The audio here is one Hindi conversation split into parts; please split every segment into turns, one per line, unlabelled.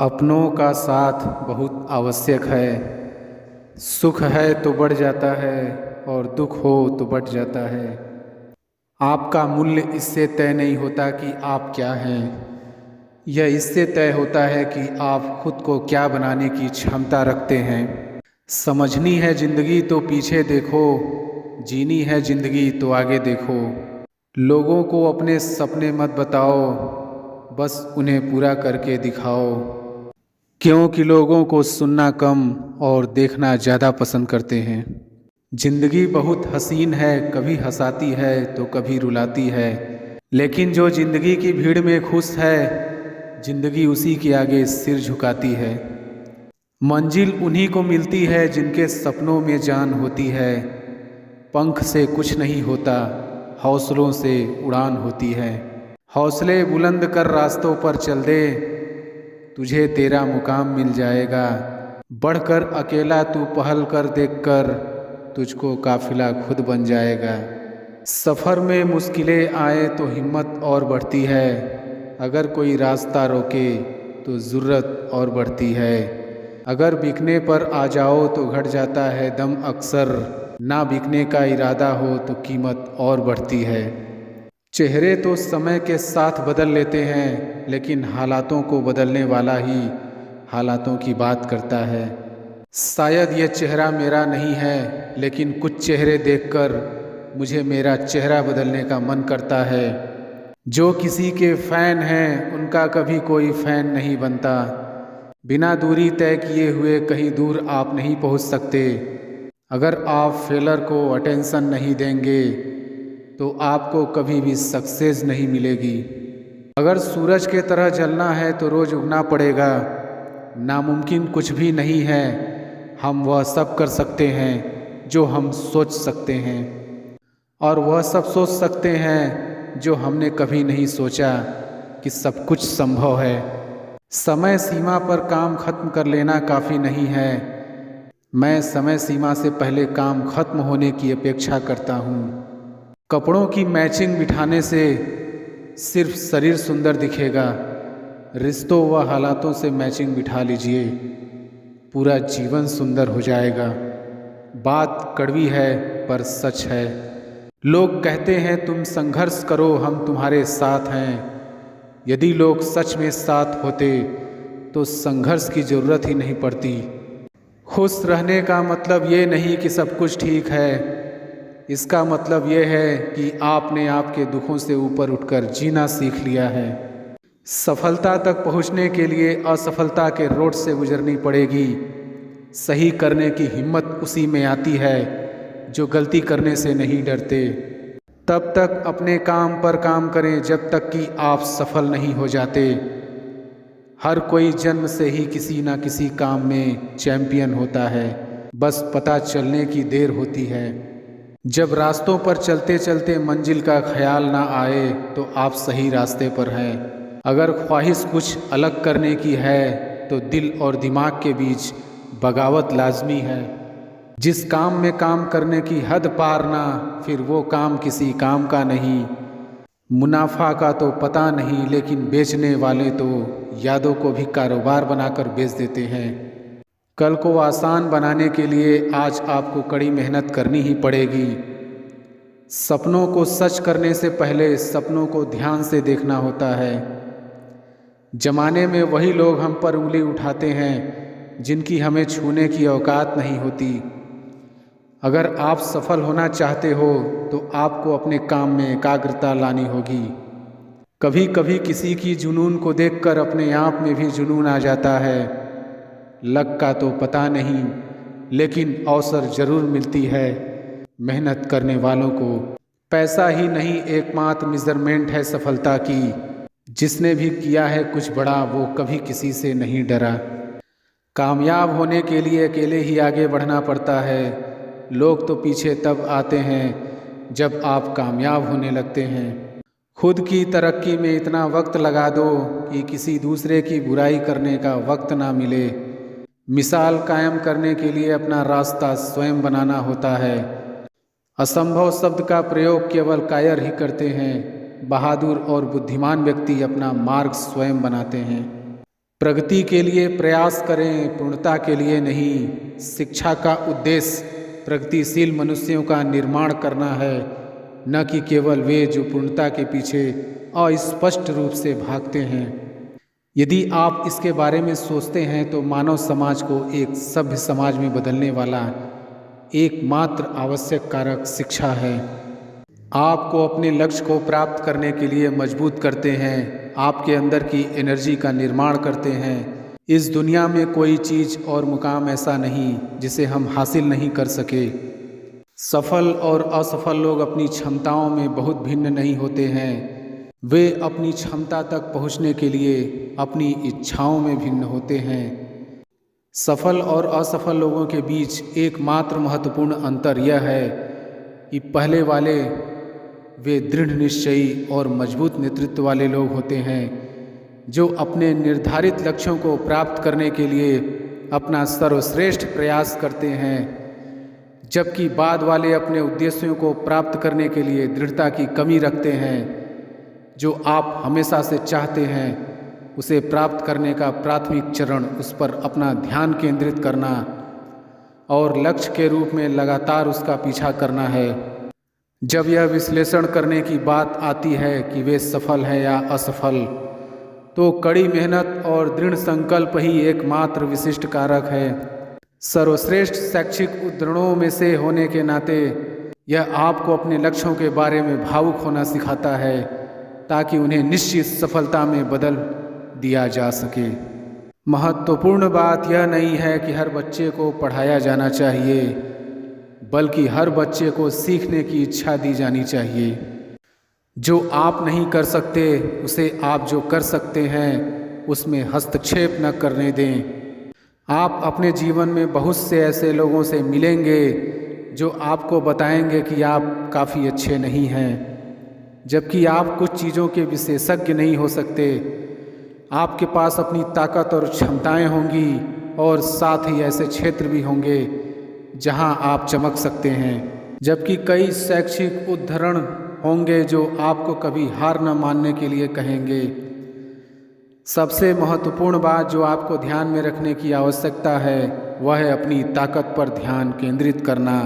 अपनों का साथ बहुत आवश्यक है। सुख है तो बढ़ जाता है और दुख हो तो बढ़ जाता है। आपका मूल्य इससे तय नहीं होता कि आप क्या हैं, यह इससे तय होता है कि आप खुद को क्या बनाने की क्षमता रखते हैं। समझनी है ज़िंदगी तो पीछे देखो, जीनी है ज़िंदगी तो आगे देखो। लोगों को अपने सपने मत बताओ, बस उन्हें पूरा करके दिखाओ। क्योंकि लोगों को सुनना कम और देखना ज़्यादा पसंद करते हैं। जिंदगी बहुत हसीन है, कभी हंसाती है तो कभी रुलाती है, लेकिन जो जिंदगी की भीड़ में खुश है, जिंदगी उसी के आगे सिर झुकाती है। मंजिल उन्हीं को मिलती है जिनके सपनों में जान होती है। पंख से कुछ नहीं होता, हौसलों से उड़ान होती है। हौसले बुलंद कर रास्तों पर चल दे, तुझे तेरा मुकाम मिल जाएगा। बढ़कर अकेला तू पहल कर, देखकर तुझको काफिला खुद बन जाएगा। सफ़र में मुश्किलें आए तो हिम्मत और बढ़ती है, अगर कोई रास्ता रोके तो ज़रूरत और बढ़ती है। अगर बिकने पर आ जाओ तो घट जाता है दम अक्सर, ना बिकने का इरादा हो तो कीमत और बढ़ती है। चेहरे तो समय के साथ बदल लेते हैं, लेकिन हालातों को बदलने वाला ही हालातों की बात करता है। शायद ये चेहरा मेरा नहीं है, लेकिन कुछ चेहरे देखकर मुझे मेरा चेहरा बदलने का मन करता है। जो किसी के फ़ैन हैं उनका कभी कोई फ़ैन नहीं बनता। बिना दूरी तय किए हुए कहीं दूर आप नहीं पहुंच सकते। अगर आप फेलर को अटेंशन नहीं देंगे तो आपको कभी भी सक्सेस नहीं मिलेगी। अगर सूरज के तरह जलना है तो रोज़ उगना पड़ेगा। नामुमकिन कुछ भी नहीं है, हम वह सब कर सकते हैं जो हम सोच सकते हैं, और वह सब सोच सकते हैं जो हमने कभी नहीं सोचा कि सब कुछ संभव है। समय सीमा पर काम खत्म कर लेना काफ़ी नहीं है। मैं समय सीमा से पहले काम खत्म होने की अपेक्षा करता हूँ। कपड़ों की मैचिंग बिठाने से सिर्फ शरीर सुंदर दिखेगा, रिश्तों व हालातों से मैचिंग बिठा लीजिए, पूरा जीवन सुंदर हो जाएगा। बात कड़वी है पर सच है। लोग कहते हैं तुम संघर्ष करो, हम तुम्हारे साथ हैं। यदि लोग सच में साथ होते तो संघर्ष की ज़रूरत ही नहीं पड़ती। खुश रहने का मतलब ये नहीं कि सब कुछ ठीक है, इसका मतलब ये है कि आपने आपके दुखों से ऊपर उठकर जीना सीख लिया है। सफलता तक पहुंचने के लिए असफलता के रोड से गुजरनी पड़ेगी। सही करने की हिम्मत उसी में आती है जो गलती करने से नहीं डरते। तब तक अपने काम पर काम करें जब तक कि आप सफल नहीं हो जाते। हर कोई जन्म से ही किसी ना किसी काम में चैंपियन होता है, बस पता चलने की देर होती है। जब रास्तों पर चलते चलते मंजिल का ख्याल ना आए तो आप सही रास्ते पर हैं। अगर ख्वाहिश कुछ अलग करने की है तो दिल और दिमाग के बीच बगावत लाजमी है। जिस काम में काम करने की हद पार ना, फिर वो काम किसी काम का नहीं। मुनाफा का तो पता नहीं, लेकिन बेचने वाले तो यादों को भी कारोबार बनाकर बेच देते हैं। कल को आसान बनाने के लिए आज आपको कड़ी मेहनत करनी ही पड़ेगी। सपनों को सच करने से पहले सपनों को ध्यान से देखना होता है। जमाने में वही लोग हम पर उंगली उठाते हैं जिनकी हमें छूने की औकात नहीं होती। अगर आप सफल होना चाहते हो तो आपको अपने काम में एकाग्रता लानी होगी। कभी कभी किसी की जुनून को देखकर अपने आप में भी जुनून आ जाता है। लक का तो पता नहीं, लेकिन अवसर ज़रूर मिलती है मेहनत करने वालों को। पैसा ही नहीं एकमात्र मेजरमेंट है सफलता की। जिसने भी किया है कुछ बड़ा वो कभी किसी से नहीं डरा। कामयाब होने के लिए अकेले ही आगे बढ़ना पड़ता है। लोग तो पीछे तब आते हैं जब आप कामयाब होने लगते हैं। खुद की तरक्की में इतना वक्त लगा दो कि किसी दूसरे की बुराई करने का वक्त ना मिले। मिसाल कायम करने के लिए अपना रास्ता स्वयं बनाना होता है। असंभव शब्द का प्रयोग केवल कायर ही करते हैं। बहादुर और बुद्धिमान व्यक्ति अपना मार्ग स्वयं बनाते हैं। प्रगति के लिए प्रयास करें, पूर्णता के लिए नहीं। शिक्षा का उद्देश्य प्रगतिशील मनुष्यों का निर्माण करना है, न कि केवल वे जो पूर्णता के पीछे अस्पष्ट रूप से भागते हैं। यदि आप इसके बारे में सोचते हैं तो मानव समाज को एक सभ्य समाज में बदलने वाला एकमात्र आवश्यक कारक शिक्षा है। आपको अपने लक्ष्य को प्राप्त करने के लिए मजबूत करते हैं, आपके अंदर की एनर्जी का निर्माण करते हैं। इस दुनिया में कोई चीज़ और मुकाम ऐसा नहीं जिसे हम हासिल नहीं कर सके। सफल और असफल लोग अपनी क्षमताओं में बहुत भिन्न नहीं होते हैं, वे अपनी क्षमता तक पहुंचने के लिए अपनी इच्छाओं में भिन्न होते हैं। सफल और असफल लोगों के बीच एकमात्र महत्वपूर्ण अंतर यह है कि पहले वाले वे दृढ़ निश्चयी और मजबूत नेतृत्व वाले लोग होते हैं, जो अपने निर्धारित लक्ष्यों को प्राप्त करने के लिए अपना सर्वश्रेष्ठ प्रयास करते हैं, जबकि बाद वाले अपने उद्देश्यों को प्राप्त करने के लिए दृढ़ता की कमी रखते हैं। जो आप हमेशा से चाहते हैं उसे प्राप्त करने का प्राथमिक चरण उस पर अपना ध्यान केंद्रित करना और लक्ष्य के रूप में लगातार उसका पीछा करना है। जब यह विश्लेषण करने की बात आती है कि वे सफल हैं या असफल, तो कड़ी मेहनत और दृढ़ संकल्प ही एकमात्र विशिष्ट कारक है। सर्वश्रेष्ठ शैक्षिक उद्धरणों में से होने के नाते यह आपको अपने लक्ष्यों के बारे में भावुक होना सिखाता है, ताकि उन्हें निश्चित सफलता में बदल दिया जा सके। महत्वपूर्ण बात यह नहीं है कि हर बच्चे को पढ़ाया जाना चाहिए, बल्कि हर बच्चे को सीखने की इच्छा दी जानी चाहिए। जो आप नहीं कर सकते उसे आप जो कर सकते हैं उसमें हस्तक्षेप न करने दें। आप अपने जीवन में बहुत से ऐसे लोगों से मिलेंगे जो आपको बताएंगे कि आप काफ़ी अच्छे नहीं हैं, जबकि आप कुछ चीज़ों के विशेषज्ञ नहीं हो सकते। आपके पास अपनी ताकत और क्षमताएं होंगी और साथ ही ऐसे क्षेत्र भी होंगे जहां आप चमक सकते हैं, जबकि कई शैक्षिक उद्धरण होंगे जो आपको कभी हार न मानने के लिए कहेंगे। सबसे महत्वपूर्ण बात जो आपको ध्यान में रखने की आवश्यकता है वह है अपनी ताकत पर ध्यान केंद्रित करना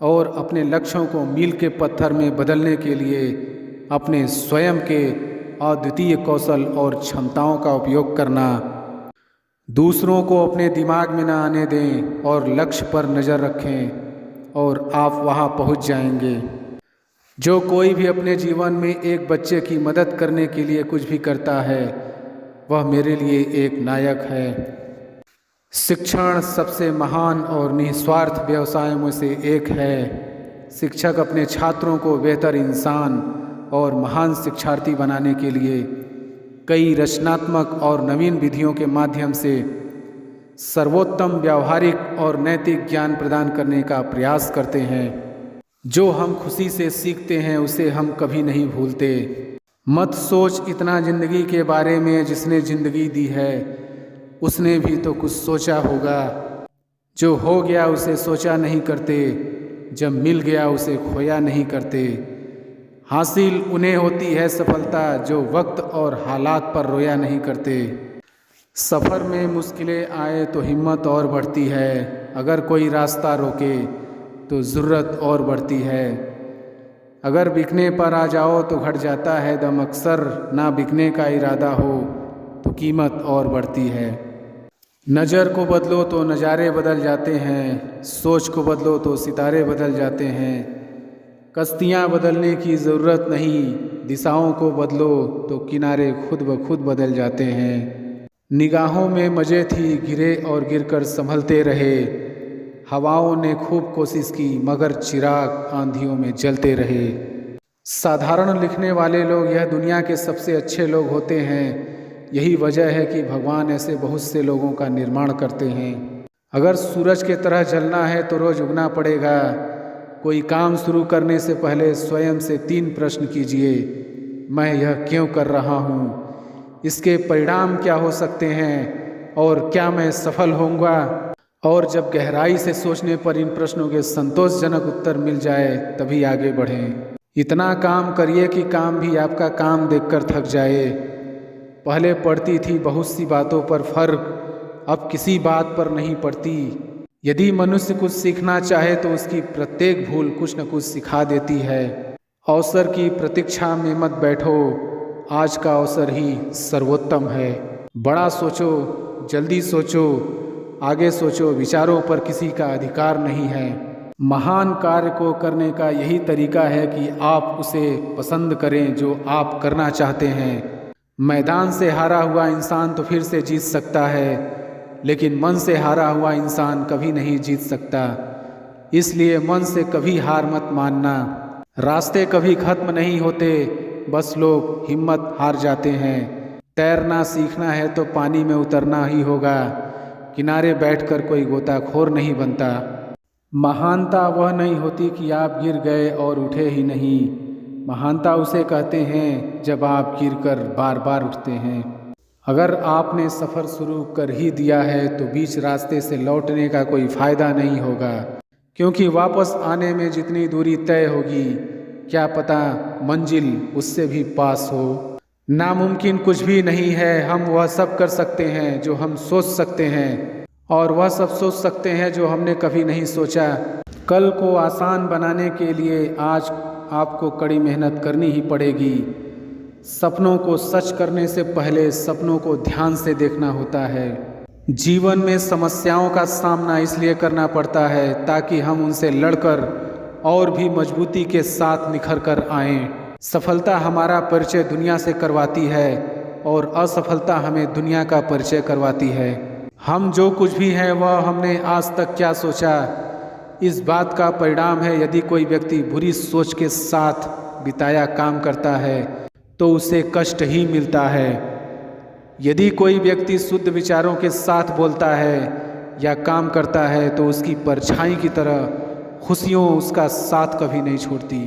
और अपने लक्ष्यों को मील के पत्थर में बदलने के लिए अपने स्वयं के अद्वितीय कौशल और क्षमताओं का उपयोग करना। दूसरों को अपने दिमाग में न आने दें और लक्ष्य पर नज़र रखें और आप वहां पहुंच जाएंगे। जो कोई भी अपने जीवन में एक बच्चे की मदद करने के लिए कुछ भी करता है वह मेरे लिए एक नायक है। शिक्षण सबसे महान और निस्वार्थ व्यवसायों में से एक है। शिक्षक अपने छात्रों को बेहतर इंसान और महान शिक्षार्थी बनाने के लिए कई रचनात्मक और नवीन विधियों के माध्यम से सर्वोत्तम व्यावहारिक और नैतिक ज्ञान प्रदान करने का प्रयास करते हैं। जो हम खुशी से सीखते हैं उसे हम कभी नहीं भूलते। मत सोच इतना जिंदगी के बारे में, जिसने जिंदगी दी है उसने भी तो कुछ सोचा होगा। जो हो गया उसे सोचा नहीं करते, जब मिल गया उसे खोया नहीं करते। हासिल उन्हें होती है सफलता जो वक्त और हालात पर रोया नहीं करते। सफ़र में मुश्किलें आए तो हिम्मत और बढ़ती है, अगर कोई रास्ता रोके तो ज़रूरत और बढ़ती है। अगर बिकने पर आ जाओ तो घट जाता है दम, अक्सर ना बिकने का इरादा हो तो कीमत और बढ़ती है। नज़र को बदलो तो नज़ारे बदल जाते हैं, सोच को बदलो तो सितारे बदल जाते हैं। कश्तियाँ बदलने की ज़रूरत नहीं, दिशाओं को बदलो तो किनारे खुद ब खुद बदल जाते हैं। निगाहों में मज़े थी, गिरे और गिरकर संभलते रहे। हवाओं ने खूब कोशिश की मगर चिराग आंधियों में जलते रहे। साधारण लिखने वाले लोग यह दुनिया के सबसे अच्छे लोग होते हैं। यही वजह है कि भगवान ऐसे बहुत से लोगों का निर्माण करते हैं। अगर सूरज के तरह जलना है तो रोज़ उगना पड़ेगा। कोई काम शुरू करने से पहले स्वयं से 3 प्रश्न कीजिए। मैं यह क्यों कर रहा हूँ, इसके परिणाम क्या हो सकते हैं और क्या मैं सफल होऊंगा। और जब गहराई से सोचने पर इन प्रश्नों के संतोषजनक उत्तर मिल जाए तभी आगे बढ़ें। इतना काम करिए कि काम भी आपका काम देखकर थक जाए। पहले पड़ती थी बहुत सी बातों पर फर्क, अब किसी बात पर नहीं पड़ती। यदि मनुष्य कुछ सीखना चाहे तो उसकी प्रत्येक भूल कुछ न कुछ सिखा देती है। अवसर की प्रतीक्षा में मत बैठो, आज का अवसर ही सर्वोत्तम है। बड़ा सोचो, जल्दी सोचो, आगे सोचो, विचारों पर किसी का अधिकार नहीं है। महान कार्य को करने का यही तरीका है कि आप उसे पसंद करें जो आप करना चाहते हैं। मैदान से हारा हुआ इंसान तो फिर से जीत सकता है, लेकिन मन से हारा हुआ इंसान कभी नहीं जीत सकता। इसलिए मन से कभी हार मत मानना। रास्ते कभी खत्म नहीं होते, बस लोग हिम्मत हार जाते हैं। तैरना सीखना है तो पानी में उतरना ही होगा, किनारे बैठकर कोई गोताखोर नहीं बनता। महानता वह नहीं होती कि आप गिर गए और उठे ही नहीं। महानता उसे कहते हैं जब आप गिरकर बार बार उठते हैं। अगर आपने सफ़र शुरू कर ही दिया है तो बीच रास्ते से लौटने का कोई फ़ायदा नहीं होगा, क्योंकि वापस आने में जितनी दूरी तय होगी, क्या पता मंजिल उससे भी पास हो। नामुमकिन कुछ भी नहीं है। हम वह सब कर सकते हैं जो हम सोच सकते हैं, और वह सब सोच सकते हैं जो हमने कभी नहीं सोचा। कल को आसान बनाने के लिए आज आपको कड़ी मेहनत करनी ही पड़ेगी। सपनों को सच करने से पहले सपनों को ध्यान से देखना होता है। जीवन में समस्याओं का सामना इसलिए करना पड़ता है ताकि हम उनसे लड़कर और भी मजबूती के साथ निखर कर आएं। सफलता हमारा परिचय दुनिया से करवाती है और असफलता हमें दुनिया का परिचय करवाती है। हम जो कुछ भी हैं वह हमने आज तक क्या सोचा, इस बात का परिणाम है। यदि कोई व्यक्ति बुरी सोच के साथ बिताया काम करता है तो उसे कष्ट ही मिलता है। यदि कोई व्यक्ति शुद्ध विचारों के साथ बोलता है या काम करता है तो उसकी परछाई की तरह खुशियों उसका साथ कभी नहीं छोड़ती।